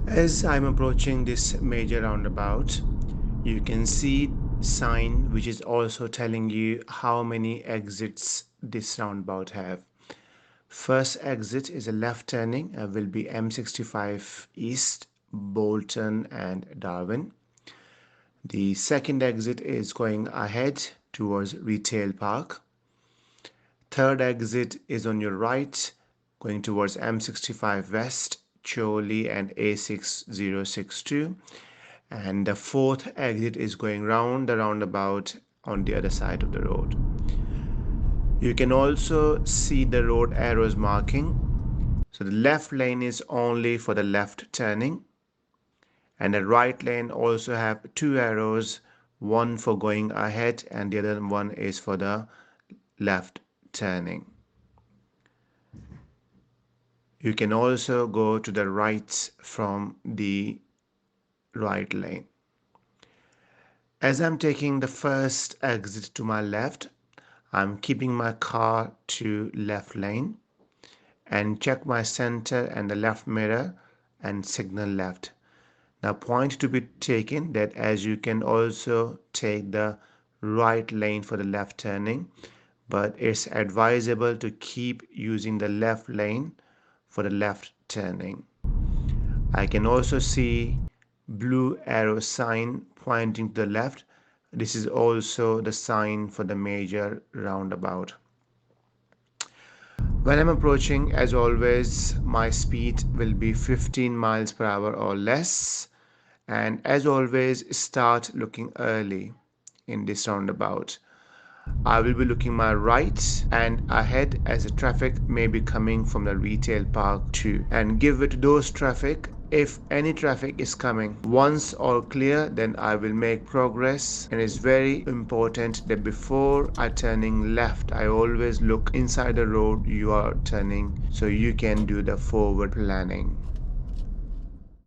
As I'm approaching this major roundabout, you can see sign which is also telling you how many exits this roundabout have. First exit is a left turning, will be M65 East, Bolton and Darwin. The second exit is going ahead towards Retail Park. Third exit is on your right, going towards M65 West, Chorley and A6062. And the fourth exit is going round the roundabout on the other side of the road. You can also see the road arrows marking. So the left lane is only for the left turning, and the right lane also have two arrows, one for going ahead and the other one is for the left turning. You can also go to the right from the right lane. As I'm taking the first exit to my left, I'm keeping my car to left lane and check my center and the left mirror and signal left. Now point to be taken that as you can also take the right lane for the left turning, but it's advisable to keep using the left lane for the left turning. I can also see blue arrow sign pointing to the left. This is also the sign for the major roundabout. When I'm approaching, as always, my speed will be 15 miles per hour or less. And as always, start looking early in this roundabout. I will be looking my right and ahead as the traffic may be coming from the retail park too, and give it to those traffic. If any traffic is coming once or clear, then I will make progress. And it's very important that before I turning left, I always look inside the road you are turning so you can do the forward planning.